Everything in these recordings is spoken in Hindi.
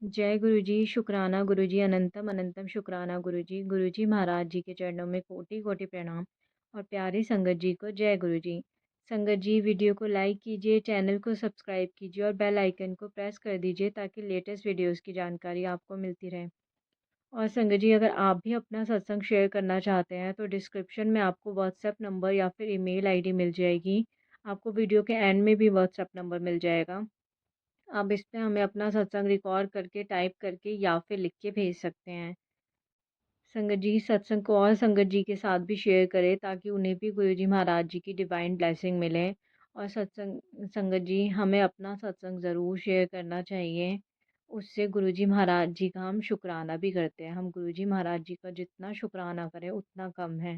जय गुरु जी, शुक्राना गुरु जी, अनंतम अनंतम शुक्राना गुरु जी। गुरु जी महाराज जी के चरणों में कोटि कोटि प्रणाम और प्यारी संगत जी को जय गुरु जी। संगत जी वीडियो को लाइक कीजिए, चैनल को सब्सक्राइब कीजिए और बेल आइकन को प्रेस कर दीजिए ताकि लेटेस्ट वीडियोस की जानकारी आपको मिलती रहे। और संगत जी अगर आप भी अपना सत्संग शेयर करना चाहते हैं तो डिस्क्रिप्शन में आपको व्हाट्सएप नंबर या फिर ईमेल आईडी मिल जाएगी। आपको वीडियो के एंड में भी व्हाट्सएप नंबर मिल जाएगा। आप इस पे हमें अपना सत्संग रिकॉर्ड करके, टाइप करके या फिर लिख के भेज सकते हैं। संगत जी सत्संग को और संगत जी के साथ भी शेयर करें ताकि उन्हें भी गुरु जी महाराज जी की डिवाइन ब्लेसिंग मिले। और सत्संग संगत जी हमें अपना सत्संग ज़रूर शेयर करना चाहिए। उससे गुरु जी महाराज जी का हम शुक्राना भी करते हैं। हम गुरु जी महाराज जी का जितना शुक्राना करें उतना कम है।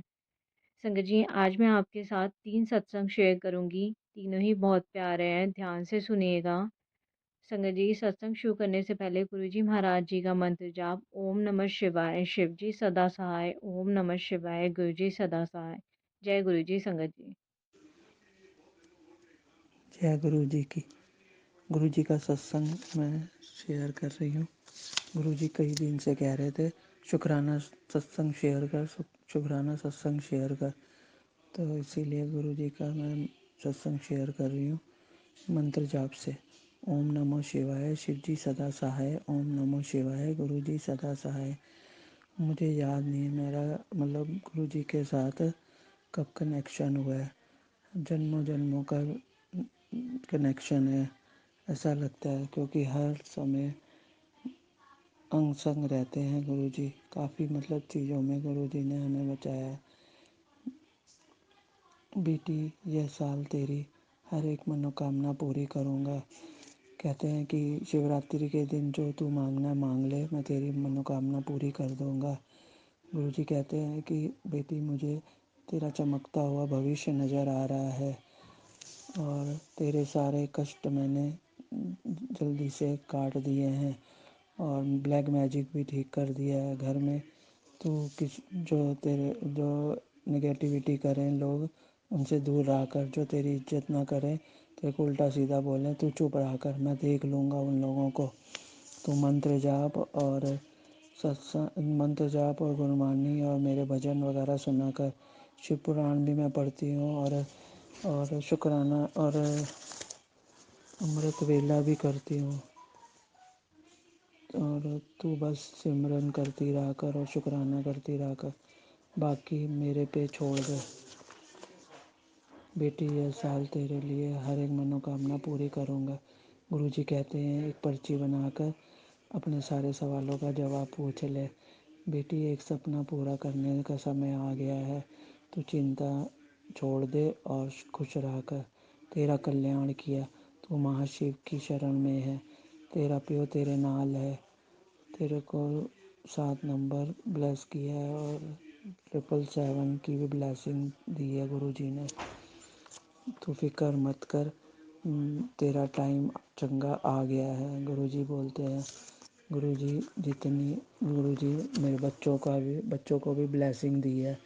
संगत जी आज मैं आपके साथ 3 सत्संग शेयर करूँगी। तीनों ही बहुत प्यारे हैं, ध्यान से सुनिएगा। संगत जी सत्संग शुरू करने से पहले गुरु जी महाराज जी का मंत्र जाप ओम नमः शिवाय शिव जी सदा सहाय ओम नमः शिवाय गुरु जी सदा सहाय। जय गुरु जी संगत जी। जय गुरु जी की। गुरु जी का सत्संग मैं शेयर कर रही हूँ। गुरु जी कई दिन से कह रहे थे शुक्राना सत्संग शेयर कर, शुक्राना सत्संग शेयर कर, तो इसीलिए गुरु जी का मैं सत्संग शेयर कर रही हूँ मंत्र जाप से। ओम नमो शिवाय शिव जी सदा सहाय ओम नमो शिवाय गुरु जी सदा सहाय। मुझे याद नहीं है मेरा गुरु जी के साथ कब कनेक्शन हुआ है। जन्मों जन्मों का कनेक्शन है ऐसा लगता है, क्योंकि हर समय अंग संग रहते हैं गुरु जी। काफ़ी चीज़ों में गुरु जी ने हमें बचाया है। बेटी यह साल तेरी हर एक मनोकामना पूरी करूँगा। कहते हैं कि शिवरात्रि के दिन जो तू मांगना मांग ले, मैं तेरी मनोकामना पूरी कर दूँगा। गुरु जी कहते हैं कि बेटी मुझे तेरा चमकता हुआ भविष्य नज़र आ रहा है और तेरे सारे कष्ट मैंने जल्दी से काट दिए हैं और ब्लैक मैजिक भी ठीक कर दिया है घर में। तो किस जो नेगेटिविटी करें लोग, उनसे दूर रह कर, जो तेरी इज्जत ना करें, तेरे को उल्टा सीधा बोलें, तू चुप रह कर, मैं देख लूँगा उन लोगों को। तो मंत्र जाप और गुरबानी और मेरे भजन वगैरह सुना कर, शिव पुराण भी मैं पढ़ती हूँ और शुक्राना और अमृत वेला भी करती हूँ। और तू बस सिमरन करती रहा कर और शुक्राना करती रहा कर, बाकी मेरे पे छोड़ दे। बेटी यह साल तेरे लिए हर एक मनोकामना पूरी करूँगा। गुरु जी कहते हैं एक पर्ची बनाकर अपने सारे सवालों का जवाब पूछ ले। बेटी एक सपना पूरा करने का समय आ गया है, तू चिंता छोड़ दे और खुश रह कर। तेरा कल्याण किया, तू महाशिव की शरण में है, तेरा प्यो तेरे नाल है। तेरे को 7 नंबर ब्लेस किया है और 777 की भी ब्लेसिंग दी है गुरु जी ने। तू फिक्र मत कर, तेरा टाइम चंगा आ गया है। गुरु जी बोलते हैं। गुरु जी मेरे बच्चों को भी ब्लेसिंग दी है।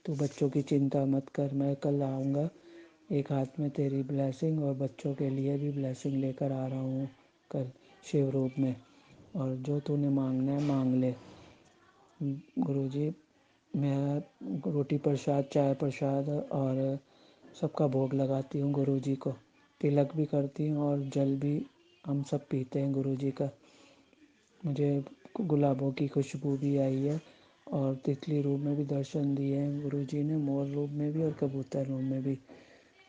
तू बच्चों की चिंता मत कर, मैं कल आऊँगा, एक हाथ में तेरी ब्लेसिंग और बच्चों के लिए भी ब्लेसिंग लेकर आ रहा हूँ कल शिव रूप में, और जो तूने मांगना है मांग ले। गुरुजी मैं रोटी प्रसाद, चाय प्रसाद और सबका भोग लगाती हूँ गुरु जी को, तिलक भी करती हूँ और जल भी हम सब पीते हैं गुरु जी का। मुझे गुलाबों की खुशबू भी आई है और तितली रूप में भी दर्शन दिए हैं गुरु जी ने, मोर रूप में भी और कबूतर रूप में भी।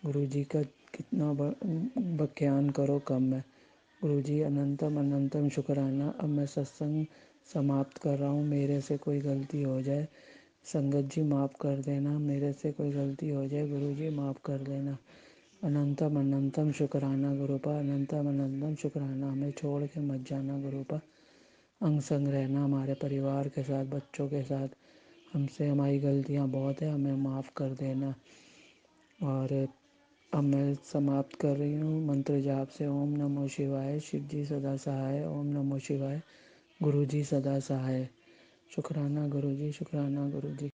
गुरु जी का कितना बख्यान करो कम है। गुरु जी अनंतम अनंतम शुक्राना। अब मैं सत्संग समाप्त कर रहा हूँ। मेरे से कोई गलती हो जाए संगत जी माफ़ कर देना, मेरे से कोई गलती हो जाए गुरु जी माफ़ कर देना। अनंतम अनंतम शुक्राना गुरुपा, अनंतम अनंतम शुक्राना। हमें छोड़ के मत जाना गुरुपा, अंग संग रहना हमारे परिवार के साथ, बच्चों के साथ। हमसे हमारी गलतियाँ बहुत है, हमें माफ़ कर देना। और अब मैं समाप्त कर रही हूँ मंत्र जाप से। ओम नमो शिवाय शिव जी सदा सहाय ओम नमो शिवाय गुरु जी सदा सहाय। शुक्राना गुरु जी, शुक्राना गुरु जी।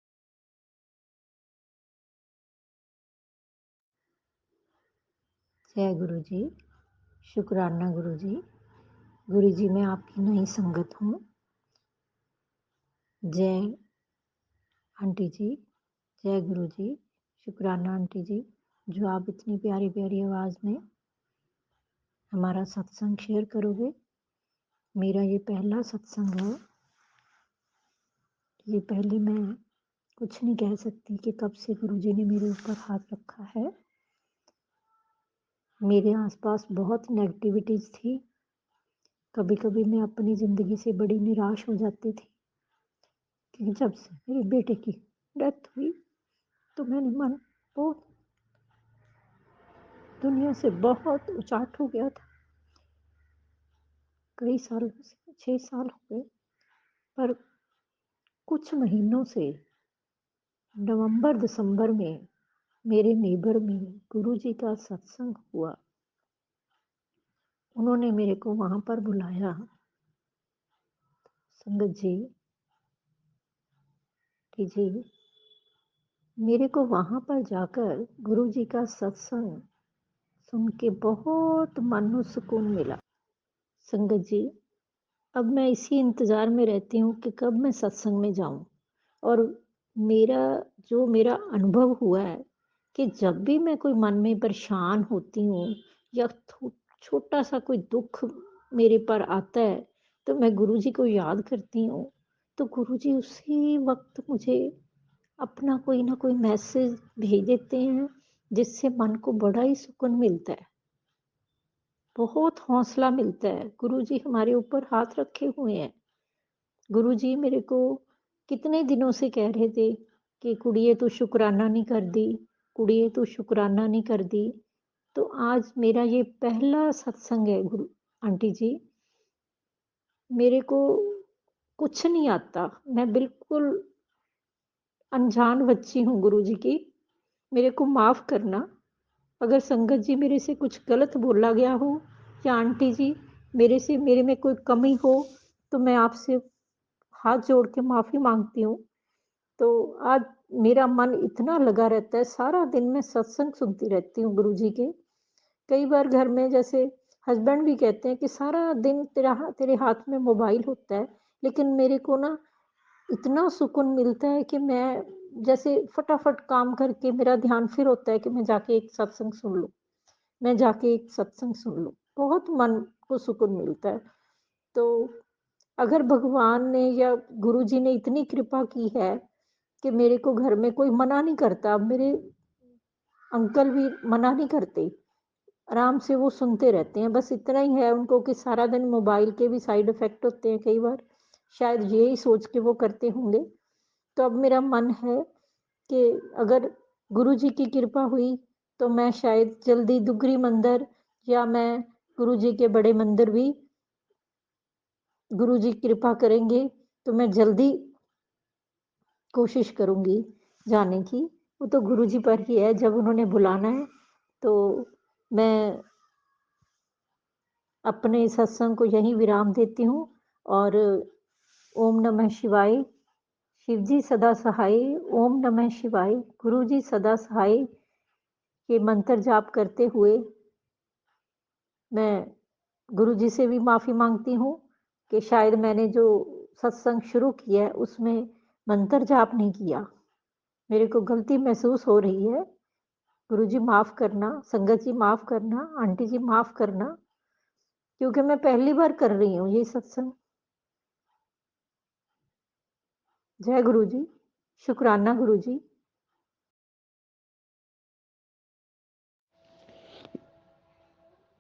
जय गुरु जी, शुक्राना गुरु जी। गुरुजी मैं आपकी नई संगत हूँ। जय आंटी जी, जय गुरुजी, शुक्राना आंटी जी, जो आप इतनी प्यारी प्यारी आवाज़ में हमारा सत्संग शेयर करोगे। मेरा ये पहला सत्संग है। ये पहले मैं कुछ नहीं कह सकती कि कब से गुरुजी ने मेरे ऊपर हाथ रखा है। मेरे आसपास बहुत नेगेटिविटीज़ थी। कभी कभी मैं अपनी ज़िंदगी से बड़ी निराश हो जाती थी कि जब से मेरे बेटे की डेथ हुई तो मैंने मन बहुत दुनिया से बहुत उचाट हो गया था। कई सालों से 6 साल हो गए, पर कुछ महीनों से नवंबर दिसंबर में मेरे नेबर में गुरुजी का सत्संग हुआ। उन्होंने मेरे को वहाँ पर बुलाया। संगत जी कि जी मेरे को वहाँ पर जाकर गुरुजी का सत्संग सुन के बहुत मन को सुकून मिला। संगत जी अब मैं इसी इंतज़ार में रहती हूँ कि कब मैं सत्संग में जाऊँ। और मेरा अनुभव हुआ है कि जब भी मैं कोई मन में परेशान होती हूँ या छोटा सा कोई दुख मेरे पर आता है तो मैं गुरुजी को याद करती हूँ, तो गुरुजी उसी वक्त मुझे अपना कोई ना कोई मैसेज भेज देते हैं, जिससे मन को बड़ा ही सुकून मिलता है, बहुत हौसला मिलता है। गुरुजी हमारे ऊपर हाथ रखे हुए हैं। गुरुजी मेरे को कितने दिनों से कह रहे थे कि कुड़िए तू शुक्राना नहीं कर दी, कुड़िए तू शुक्राना नहीं कर दी। तो आज मेरा ये पहला सत्संग है गुरु आंटी जी। मेरे को कुछ नहीं आता, मैं बिल्कुल अनजान बच्ची हूँ गुरुजी की। मेरे को माफ़ करना अगर संगत जी मेरे से कुछ गलत बोला गया हो, या आंटी जी मेरे में कोई कमी हो, तो मैं आपसे हाथ जोड़ के माफ़ी मांगती हूँ। तो आज मेरा मन इतना लगा रहता है, सारा दिन मैं सत्संग सुनती रहती हूँ गुरुजी के। कई बार घर में जैसे हस्बैंड भी कहते हैं कि सारा दिन तेरे हाथ में मोबाइल होता है, लेकिन मेरे को ना इतना सुकून मिलता है कि मैं जैसे फटाफट काम करके मेरा ध्यान फिर होता है कि मैं जाके एक सत्संग सुन लूँ, मैं जाके एक सत्संग सुन लूँ। बहुत मन को सुकून मिलता है। तो अगर भगवान ने या गुरुजी ने इतनी कृपा की है कि मेरे को घर में कोई मना नहीं करता, अब मेरे अंकल भी मना नहीं करते, आराम से वो सुनते रहते हैं। बस इतना ही है उनको कि सारा दिन मोबाइल के भी साइड इफ़ेक्ट होते हैं कई बार, शायद यही सोच के वो करते होंगे। तो अब मेरा मन है कि अगर गुरुजी की कृपा हुई तो मैं शायद जल्दी दुगरी मंदिर, या मैं गुरुजी के बड़े मंदिर भी, गुरुजी कृपा करेंगे तो मैं जल्दी कोशिश करूँगी जाने की। वो तो गुरुजी पर ही है, जब उन्होंने बुलाना है तो मैं अपने सत्संग को यहीं विराम देती हूँ। और ओम नमः शिवाय, शिवजी सदा सहाय, ओम नमः शिवाय, गुरुजी सदा सहाय ये मंत्र जाप करते हुए मैं गुरुजी से भी माफ़ी मांगती हूँ कि शायद मैंने जो सत्संग शुरू किया है उसमें मंत्र जाप नहीं किया। मेरे को गलती महसूस हो रही है। गुरुजी माफ़ करना, संगत जी माफ़ करना, आंटी जी माफ़ करना, क्योंकि मैं पहली बार कर रही हूँ ये सत्संग। जय गुरुजी, शुक्राना गुरुजी।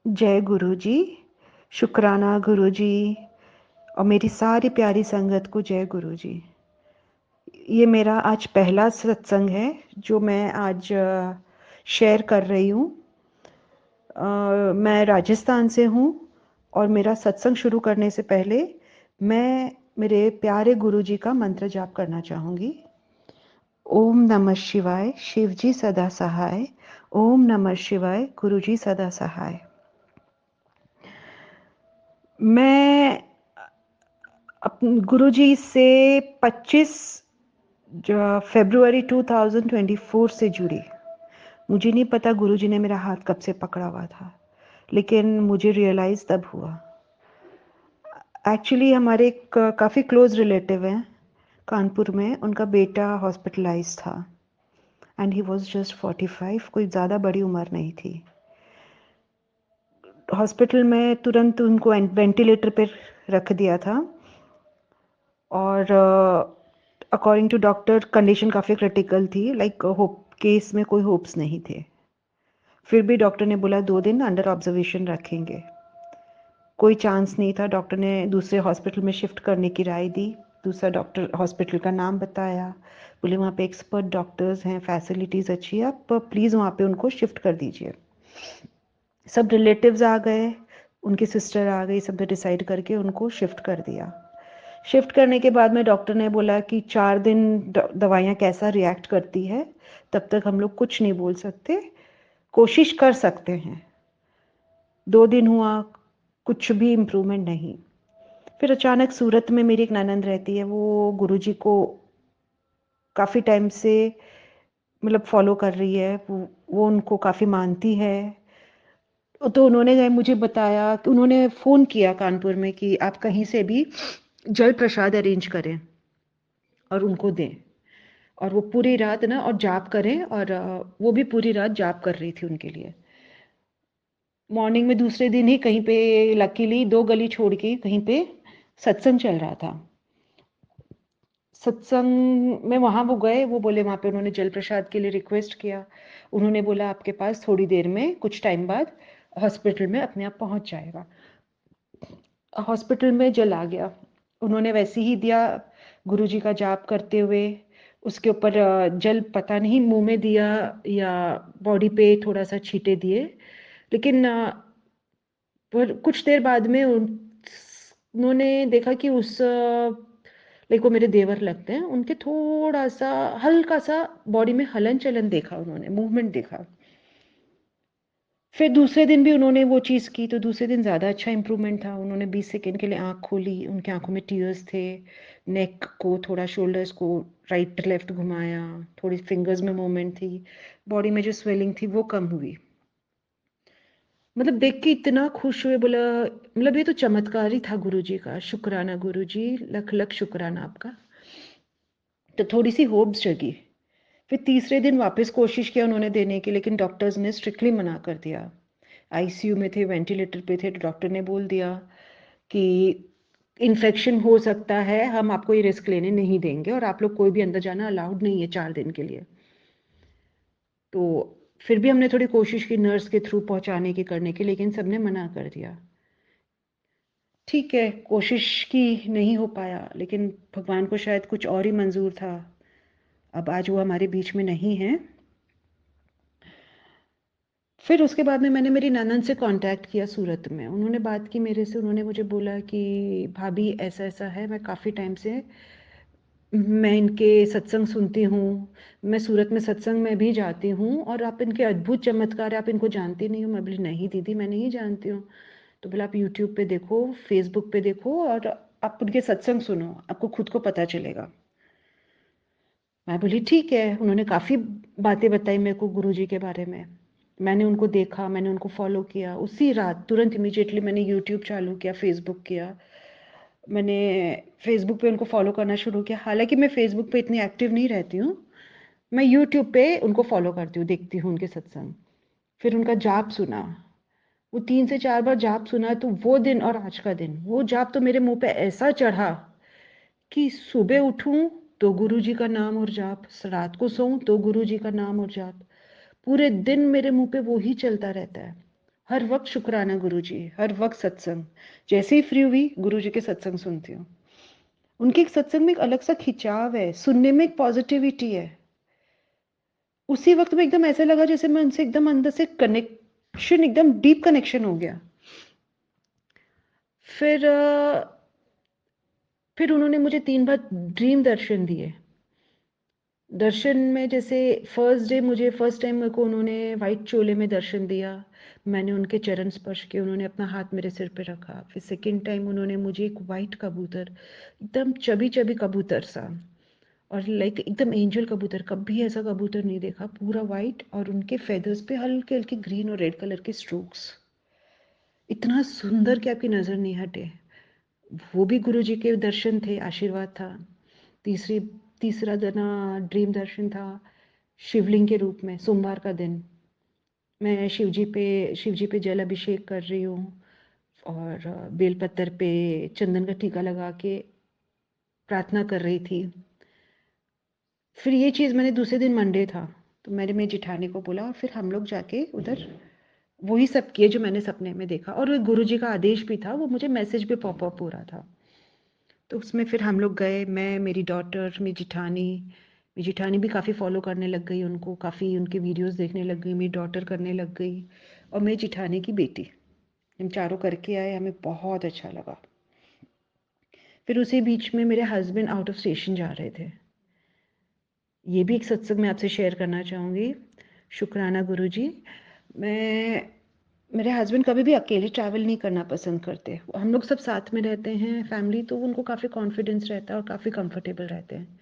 जय गुरु जी, शुक्राना गुरु जी, और मेरी सारी प्यारी संगत को जय गुरु जी। ये मेरा आज पहला सत्संग है जो मैं आज शेयर कर रही हूँ। मैं राजस्थान से हूँ और मेरा सत्संग शुरू करने से पहले मैं मेरे प्यारे गुरु जी का मंत्र जाप करना चाहूँगी। ओम नमः शिवाय, शिवजी सदा सहाय। ओम नमः शिवाय, गुरु जी सदा सहाय। मैं गुरुजी से 25 फरवरी 2024 से जुड़ी। मुझे नहीं पता गुरुजी ने मेरा हाथ कब से पकड़ा हुआ था, लेकिन मुझे रियलाइज़ तब हुआ। एक्चुअली हमारे काफ़ी क्लोज रिलेटिव हैं कानपुर में, उनका बेटा हॉस्पिटलाइज था एंड ही वाज जस्ट 45, कोई ज़्यादा बड़ी उम्र नहीं थी। हॉस्पिटल में तुरंत उनको वेंटिलेटर पर रख दिया था और अकॉर्डिंग टू डॉक्टर कंडीशन काफ़ी क्रिटिकल थी, लाइक होप केस में कोई होप्स नहीं थे। फिर भी डॉक्टर ने बोला 2 दिन अंडर ऑब्जर्वेशन रखेंगे। कोई चांस नहीं था। डॉक्टर ने दूसरे हॉस्पिटल में शिफ्ट करने की राय दी। दूसरा डॉक्टर हॉस्पिटल का नाम बताया, बोले वहाँ पे एक्सपर्ट डॉक्टर्स हैं, फैसिलिटीज़ अच्छी है, आप प्लीज़ वहाँ पे उनको शिफ्ट कर दीजिए। सब रिलेटिव्स आ गए, उनकी सिस्टर आ गई, सब ने डिसाइड करके उनको शिफ्ट कर दिया। शिफ्ट करने के बाद में डॉक्टर ने बोला कि 4 दिन दवाइयाँ कैसा रिएक्ट करती है तब तक हम लोग कुछ नहीं बोल सकते, कोशिश कर सकते हैं। 2 दिन हुआ, कुछ भी इम्प्रूवमेंट नहीं। फिर अचानक सूरत में मेरी एक ननंद रहती है, वो गुरुजी को काफ़ी टाइम से मतलब फॉलो कर रही है, वो उनको काफ़ी मानती है। तो उन्होंने मुझे बताया कि उन्होंने फ़ोन किया कानपुर में कि आप कहीं से भी जल प्रसाद अरेंज करें और उनको दें, और वो पूरी रात ना और जाप करें, और वो भी पूरी रात जाप कर रही थी उनके लिए। मॉर्निंग में दूसरे दिन ही कहीं पे लकीली 2 गली छोड़ के कहीं पे सत्संग चल रहा था। सत्संग में वहाँ वो गए, वो बोले वहाँ पे उन्होंने जल प्रसाद के लिए रिक्वेस्ट किया। उन्होंने बोला आपके पास थोड़ी देर में, कुछ टाइम बाद हॉस्पिटल में अपने आप पहुँच जाएगा। हॉस्पिटल में जल आ गया, उन्होंने वैसे ही दिया गुरुजी का जाप करते हुए। उसके ऊपर जल पता नहीं मुंह में दिया या बॉडी पे थोड़ा सा छींटे दिए, लेकिन पर कुछ देर बाद में उन्होंने देखा कि उस लाइक वो मेरे देवर लगते हैं, उनके थोड़ा सा हल्का सा बॉडी में हलन चलन देखा, उन्होंने मूवमेंट देखा। फिर दूसरे दिन भी उन्होंने वो चीज़ की तो दूसरे दिन ज़्यादा अच्छा इंप्रूवमेंट था। उन्होंने 20 सेकंड के लिए आँख खोली, उनकी आँखों में टीयर्स थे, नेक को थोड़ा, शोल्डर्स को राइट लेफ्ट घुमाया, थोड़ी फिंगर्स में मूवमेंट थी, बॉडी में जो स्वेलिंग थी वो कम हुई। मतलब देख के इतना खुश हुए, बोला मतलब ये तो चमत्कार ही था गुरुजी का, शुक्राना गुरुजी, लख लख शुक्राना आपका। तो थोड़ी सी होप्स जगी। फिर तीसरे दिन वापस कोशिश किया उन्होंने देने की, लेकिन डॉक्टर्स ने स्ट्रिक्टली मना कर दिया। आईसीयू में थे, वेंटिलेटर पे थे, तो डॉक्टर ने बोल दिया कि इन्फेक्शन हो सकता है, हम आपको ये रिस्क लेने नहीं देंगे और आप लोग कोई भी अंदर जाना अलाउड नहीं है 4 दिन के लिए। तो फिर भी हमने थोड़ी कोशिश की नर्स के थ्रू पहुंचाने की, करने की, लेकिन सबने मना कर दिया। ठीक है, कोशिश की, नहीं हो पाया, लेकिन भगवान को शायद कुछ और ही मंजूर था। अब आज वो हमारे बीच में नहीं है। फिर उसके बाद में मैंने मेरी ननंद से कांटेक्ट किया सूरत में, उन्होंने बात की मेरे से। उन्होंने मुझे बोला कि भाभी ऐसा ऐसा है, मैं काफ़ी टाइम से मैं इनके सत्संग सुनती हूँ, मैं सूरत में सत्संग में भी जाती हूँ, और आप इनके अद्भुत चमत्कार, आप इनको जानती नहीं हो। मैं बोली नहीं दीदी, मैं नहीं जानती हूँ। तो बोला आप यूट्यूब पे देखो, फेसबुक पे देखो, और आप उनके सत्संग सुनो, आपको खुद को पता चलेगा। मैं बोली ठीक है। उन्होंने काफ़ी बातें बताई मेरे को गुरुजी के बारे में। मैंने उनको देखा, मैंने उनको फॉलो किया। उसी रात तुरंत इमीडिएटली मैंने यूट्यूब चालू किया, फेसबुक किया। मैंने फेसबुक पे उनको फॉलो करना शुरू किया। हालांकि मैं फेसबुक पे इतनी एक्टिव नहीं रहती हूँ, मैं यूट्यूब पे उनको फॉलो करती हूँ, देखती हूँ उनके सत्संग। फिर उनका जाप सुना, वो 3 से 4 बार जाप सुना। तो वो दिन और आज का दिन, वो जाप तो मेरे मुंह पे ऐसा चढ़ा कि सुबह उठूं तो गुरुजी का नाम और जाप, रात को सोऊं तो गुरुजी का नाम और जाप, पूरे दिन मेरे मुंह पे वो ही चलता रहता है। हर वक्त शुक्राना गुरुजी, हर वक्त सत्संग। जैसे ही फ्री हुई गुरुजी के सत्संग सुनती हूँ। उनके एक सत्संग में एक अलग सा खिंचाव है, सुनने में एक पॉजिटिविटी है। उसी वक्त में एकदम ऐसा लगा जैसे मैं उनसे एकदम अंदर से कनेक्शन, एकदम डीप कनेक्शन हो गया। फिर फिर उन्होंने मुझे 3 बार ड्रीम दर्शन दिए। दर्शन में जैसे फर्स्ट टाइम मेरे को उन्होंने वाइट चोले में दर्शन दिया। मैंने उनके चरण स्पर्श किए, उन्होंने अपना हाथ मेरे सिर पे रखा। फिर सेकंड टाइम उन्होंने मुझे एक वाइट कबूतर, एकदम चबी चबी कबूतर सा, और लाइक एकदम एंजल कबूतर, कभी ऐसा कबूतर नहीं देखा, पूरा वाइट, और उनके फेदर्स पे हल्के हल्के ग्रीन और रेड कलर के स्ट्रोक्स, इतना सुंदर कि आपकी नज़र नहीं हटे। वो भी गुरु जी के दर्शन थे, आशीर्वाद था। तीसरा दिन ड्रीम दर्शन था शिवलिंग के रूप में, सोमवार का दिन मैं शिव जी पे जल अभिषेक कर रही हूँ और बेलपत्र पे चंदन का टीका लगा के प्रार्थना कर रही थी। फिर ये चीज़ मैंने दूसरे दिन मंडे था, तो मैंने मेरी जिठानी को बोला और फिर हम लोग जाके उधर वही सब किए जो मैंने सपने में देखा, और गुरु जी का आदेश भी था, वो मुझे मैसेज पे पॉप अप हो रहा था। तो उसमें फिर हम लोग गए, मैं, मेरी डॉटर, मेरी जिठानी भी काफ़ी फॉलो करने लग गई उनको, काफ़ी उनके वीडियोस देखने लग गई, मेरी डॉटर करने लग गई और मेरी जिठानी की बेटी। हम चारों करके आए, हमें बहुत अच्छा लगा। फिर उसी बीच में मेरे हस्बैंड आउट ऑफ स्टेशन जा रहे थे। ये भी एक सत्संग मैं आपसे शेयर करना चाहूँगी। शुक्राना गुरु जी। मेरे हस्बैंड कभी भी अकेले ट्रैवल नहीं करना पसंद करते। हम लोग सब साथ में रहते हैं फैमिली, तो उनको काफ़ी कॉन्फिडेंस रहता है और काफ़ी कंफर्टेबल रहते हैं,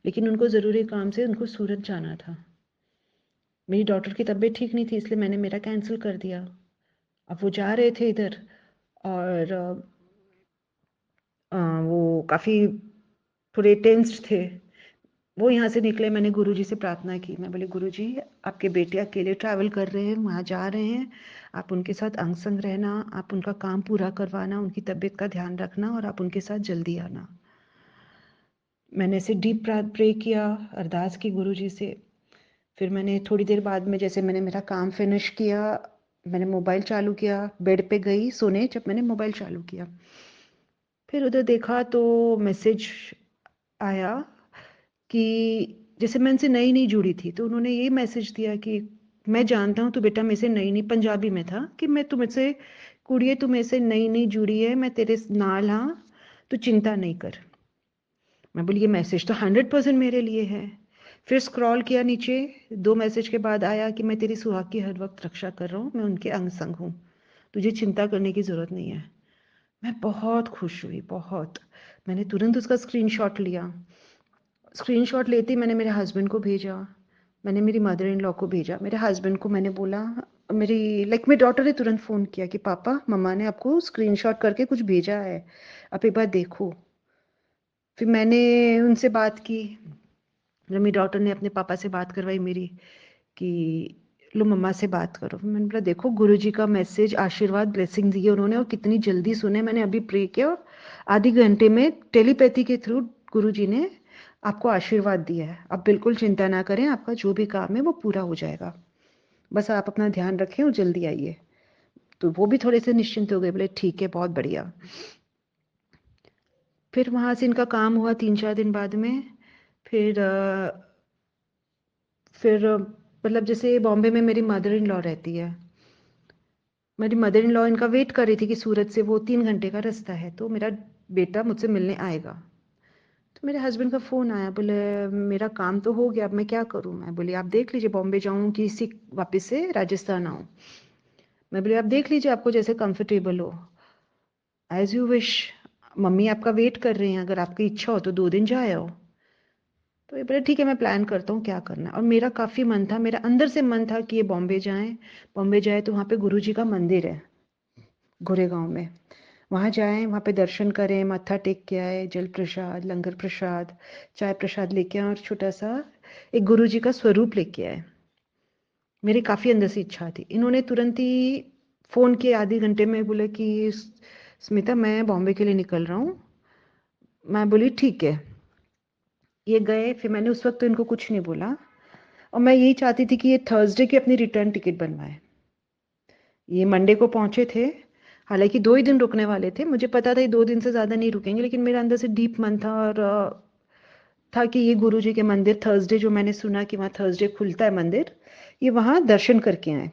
लेकिन उनको ज़रूरी काम से उनको सूरत जाना था। मेरी डॉटर की तबीयत ठीक नहीं थी, इसलिए मैंने मेरा कैंसिल कर दिया। अब वो जा रहे थे इधर और वो काफ़ी थोड़े टेंस्ड थे। वो यहाँ से निकले, मैंने गुरुजी से प्रार्थना की। मैं बोली, गुरुजी आपके बेटे अकेले ट्रैवल कर रहे हैं, वहाँ जा रहे हैं, आप उनके साथ अंग संग रहना, आप उनका काम पूरा करवाना, उनकी तबीयत का ध्यान रखना और आप उनके साथ जल्दी आना। मैंने ऐसे डीप प्रे किया, अरदास की गुरुजी से। फिर मैंने थोड़ी देर बाद में, जैसे मैंने मेरा काम फिनिश किया, मैंने मोबाइल चालू किया, बेड पे गई सोने, जब मैंने मोबाइल चालू किया फिर उधर देखा तो मैसेज आया कि जैसे मैं इनसे नई नई जुड़ी थी, तो उन्होंने ये मैसेज दिया कि मैं जानता हूँ तू बेटा मेरे से नई नई, पंजाबी में था, कि मैं तुमसे कुड़िए तू मेरे से नई नई जुड़ी है, मैं तेरे नाल हाँ, तू चिंता नहीं कर। मैं बोली ये मैसेज तो 100% मेरे लिए है। फिर स्क्रॉल किया नीचे, 2 मैसेज के बाद आया कि मैं तेरी सुहाग की हर वक्त रक्षा कर रहा हूँ, मैं उनके अंग संग हूँ, तुझे चिंता करने की ज़रूरत नहीं है। मैं बहुत खुश हुई, बहुत। मैंने तुरंत उसका स्क्रीनशॉट लिया। स्क्रीनशॉट लेते ही मैंने मेरे हस्बैंड को भेजा, मैंने मेरी मदर इन लॉ को भेजा। मेरे हस्बैंड को मैंने बोला, मेरी डॉटर ने तुरंत फ़ोन किया कि पापा मम्मा ने आपको स्क्रीनशॉट करके कुछ भेजा है, आप एक बार देखो। फिर मैंने उनसे बात की, मेरी डॉटर ने अपने पापा से बात करवाई मेरी कि लो मम्मा से बात करो। मैंने बोला देखो गुरुजी का मैसेज, आशीर्वाद, ब्लेसिंग दिए उन्होंने और कितनी जल्दी सुने। मैंने अभी प्रे किया और आधे घंटे में टेलीपैथी के थ्रू गुरुजी ने आपको आशीर्वाद दिया है। आप बिल्कुल चिंता ना करें, आपका जो भी काम है वो पूरा हो जाएगा, बस आप अपना ध्यान रखें और जल्दी आइए। तो वो भी थोड़े से निश्चिंत हो गए, बोले ठीक है बहुत बढ़िया। फिर वहाँ से इनका काम हुआ 3-4 दिन बाद में। फिर मतलब जैसे बॉम्बे में मेरी मदर इन लॉ रहती है, मेरी मदर इन लॉ इनका वेट कर रही थी कि सूरत से वो 3 घंटे का रास्ता है, तो मेरा बेटा मुझसे मिलने आएगा। तो मेरे हस्बैंड का फ़ोन आया, बोले मेरा काम तो हो गया, अब मैं क्या करूँ। मैं बोली आप देख लीजिए, बॉम्बे जाऊँ कि वापस से राजस्थान आऊँ। मैं बोली आप देख लीजिए, आपको जैसे कंफर्टेबल हो, एज यू विश। मम्मी आपका वेट कर रही हैं, अगर आपकी इच्छा हो तो 2 दिन जा आओ। तो ये बोले ठीक है मैं प्लान करता हूँ क्या करना है। और मेरा काफ़ी मन था, मेरा अंदर से मन था कि ये बॉम्बे जाए तो वहाँ पे गुरु जी का मंदिर है गोरेगांव में, वहाँ जाएं, वहाँ पे दर्शन करें, माथा टेक के आए, जल प्रसाद, लंगर प्रसाद, चाय प्रसाद लेके आए और छोटा सा एक गुरु जी का स्वरूप लेके आए। मेरी काफ़ी अंदर से इच्छा थी। इन्होंने तुरंत ही फ़ोन किए आधे घंटे में, बोले कि स्मिता मैं बॉम्बे के लिए निकल रहा हूँ। मैं बोली ठीक है। ये गए, फिर मैंने उस वक्त तो इनको कुछ नहीं बोला और मैं यही चाहती थी कि ये थर्सडे की अपनी रिटर्न टिकट बनवाए। ये मंडे को पहुंचे थे, हालांकि 2 ही दिन रुकने वाले थे, मुझे पता था ये 2 दिन से ज़्यादा नहीं रुकेंगे, लेकिन मेरे अंदर से डीप मन था और था कि ये गुरु जी के मंदिर थर्सडे, जो मैंने सुना कि वहाँ थर्सडे खुलता है मंदिर, ये वहाँ दर्शन करके आए।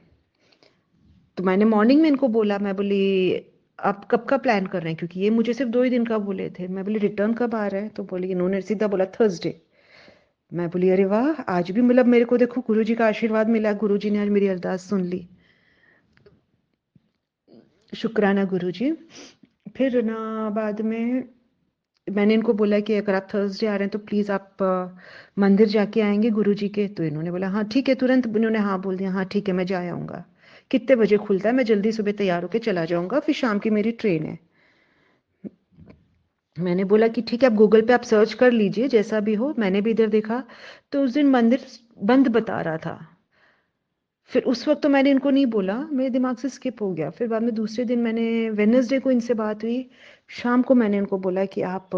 तो मैंने मॉर्निंग में इनको बोला, मैं बोली आप कब का प्लान कर रहे हैं, क्योंकि ये मुझे सिर्फ 2 ही दिन का बोले थे। मैं बोली रिटर्न कब आ रहा है, तो बोली, इन्होंने सीधा बोला थर्सडे। मैं बोली अरे वाह, आज भी मतलब मेरे को देखो गुरु जी का आशीर्वाद मिला, गुरु जी ने आज मेरी अरदास सुन ली, शुक्राना गुरु जी। फिर ना बाद में मैंने इनको बोला कि अगर आप थर्सडे आ रहे हैं तो प्लीज़ आप मंदिर जाके आएंगे गुरु जी के। तो इन्होंने बोला हाँ ठीक है, तुरंत इन्होंने हाँ बोल दिया, हाँ ठीक है मैं जा आऊँगा। कितने बजे खुलता है, मैं जल्दी सुबह तैयार होकर चला जाऊँगा, फिर शाम की मेरी ट्रेन है। मैंने बोला कि ठीक है, आप गूगल पे आप सर्च कर लीजिए, जैसा भी हो। मैंने भी इधर देखा तो उस दिन मंदिर बंद बता रहा था। फिर उस वक्त तो मैंने इनको नहीं बोला, मेरे दिमाग से स्किप हो गया। फिर बाद में दूसरे दिन मैंने वेडनेसडे को इनसे बात हुई, शाम को मैंने इनको बोला कि आप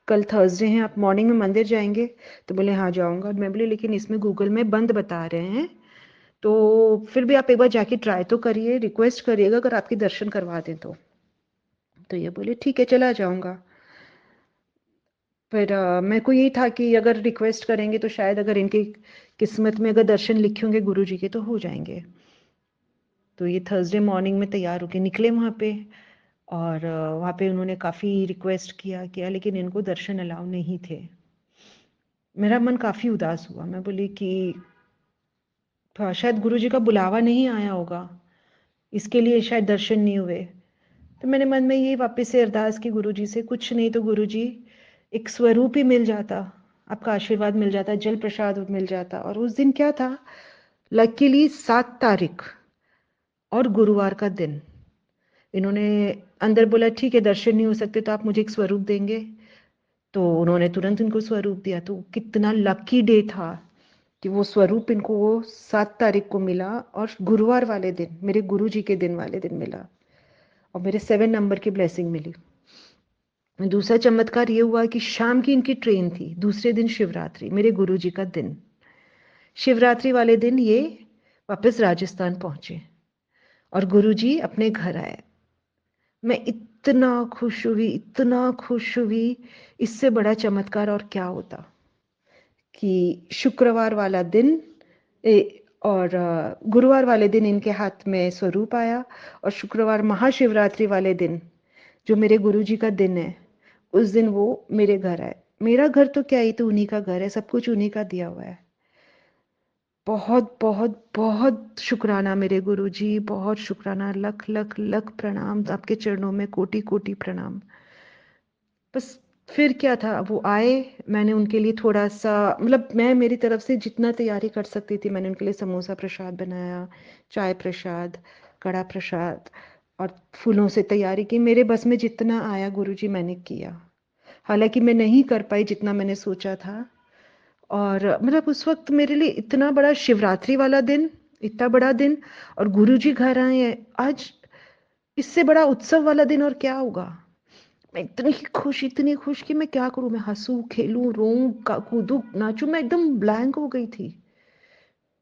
कल थर्सडे हैं, आप मॉर्निंग में मंदिर जाएंगे? तो बोले हाँ जाऊंगा। मैं बोली लेकिन इसमें गूगल में बंद बता रहे हैं, तो फिर भी आप एक बार जाके ट्राई तो करिए, रिक्वेस्ट करिएगा अगर आपके दर्शन करवा दें तो ये बोले ठीक है चला जाऊंगा। फिर मेरे को यही था कि अगर रिक्वेस्ट करेंगे तो शायद अगर इनकी किस्मत में अगर दर्शन लिखे होंगे गुरु जी के तो हो जाएंगे। तो ये थर्सडे मॉर्निंग में तैयार होके निकले वहाँ पे, और वहाँ पे उन्होंने काफ़ी रिक्वेस्ट किया लेकिन इनको दर्शन अलाउ नहीं थे। मेरा मन काफ़ी उदास हुआ। मैं बोली कि शायद गुरु जी का बुलावा नहीं आया होगा, इसके लिए शायद दर्शन नहीं हुए। तो मैंने मन में ये वापस से अरदास की गुरु जी से, कुछ नहीं तो गुरु जी एक स्वरूप ही मिल जाता, आपका आशीर्वाद मिल जाता, जल प्रसाद मिल जाता। और उस दिन क्या था, लकीली 7 तारीख और गुरुवार का दिन। इन्होंने अंदर बोला ठीक है दर्शन नहीं हो सकते तो आप मुझे एक स्वरूप देंगे, तो उन्होंने तुरंत इनको स्वरूप दिया। तो कितना लकी डे था कि वो स्वरूप इनको वो 7 तारीख को मिला, और गुरुवार वाले दिन, मेरे गुरु जी के दिन वाले दिन मिला, और मेरे 7 नंबर की ब्लेसिंग मिली। दूसरा चमत्कार ये हुआ कि शाम की इनकी ट्रेन थी, दूसरे दिन शिवरात्रि, मेरे गुरु जी का दिन। शिवरात्रि वाले दिन ये वापस राजस्थान पहुंचे और गुरु जी अपने घर आए। मैं इतना खुश हुई, इतना खुश हुई, इससे बड़ा चमत्कार और क्या होता कि शुक्रवार वाला दिन और गुरुवार वाले दिन इनके हाथ में स्वरूप आया, और शुक्रवार महाशिवरात्रि वाले दिन जो मेरे गुरुजी का दिन है, उस दिन वो मेरे घर आए। मेरा घर तो क्या, ही तो उन्हीं का घर है, सब कुछ उन्हीं का दिया हुआ है। बहुत बहुत बहुत शुक्राना मेरे गुरुजी, बहुत शुक्राना, लख लख लख प्रणाम, आपके चरणों में कोटि कोटि प्रणाम। बस फिर क्या था, वो आए, मैंने उनके लिए थोड़ा सा, मतलब मैं मेरी तरफ से जितना तैयारी कर सकती थी मैंने उनके लिए समोसा प्रसाद बनाया, चाय प्रसाद, कड़ा प्रसाद, और फूलों से तैयारी की। मेरे बस में जितना आया गुरुजी मैंने किया। हालांकि मैं नहीं कर पाई जितना मैंने सोचा था। और मतलब उस वक्त मेरे लिए इतना बड़ा शिवरात्रि वाला दिन, इतना बड़ा दिन, और गुरुजी घर आए हैं आज, इससे बड़ा उत्सव वाला दिन और क्या होगा। मैं इतनी खुश कि मैं क्या करूं, मैं हंसूं, खेलूं, रोऊं, कूदूं, नाचूं, मैं एकदम ब्लैंक हो गई थी।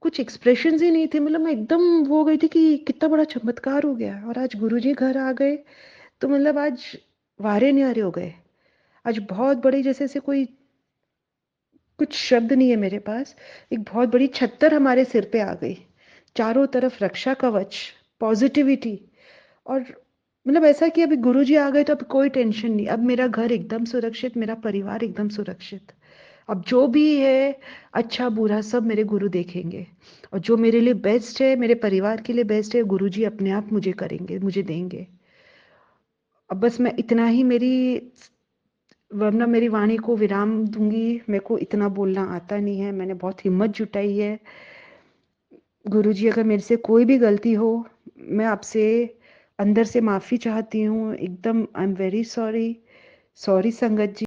कुछ एक्सप्रेशंस ही नहीं थे, मतलब मैं एकदम वो हो गई थी कि कितना बड़ा चमत्कार हो गया। और आज गुरुजी घर आ गए तो मतलब आज वारे न्यारे हो गए। आज बहुत बड़ी, जैसे से कोई, कुछ शब्द नहीं है मेरे पास, एक बहुत बड़ी छत्तर हमारे सिर पे आ गई, चारों तरफ रक्षा कवच, पॉजिटिविटी। और मतलब ऐसा कि अभी गुरुजी आ गए तो अब कोई टेंशन नहीं, अब मेरा घर एकदम सुरक्षित, मेरा परिवार एकदम सुरक्षित। अब जो भी है अच्छा बुरा सब मेरे गुरु देखेंगे, और जो मेरे लिए बेस्ट है, मेरे परिवार के लिए बेस्ट है, गुरुजी अपने आप मुझे करेंगे, मुझे देंगे। अब बस मैं इतना ही, वरना मेरी वाणी को विराम दूंगी। मेरे को इतना बोलना आता नहीं है, मैंने बहुत हिम्मत जुटाई है। गुरुजी अगर मेरे से कोई भी गलती हो, मैं आपसे अंदर से माफ़ी चाहती हूँ एकदम। I am very sorry, sorry संगत जी।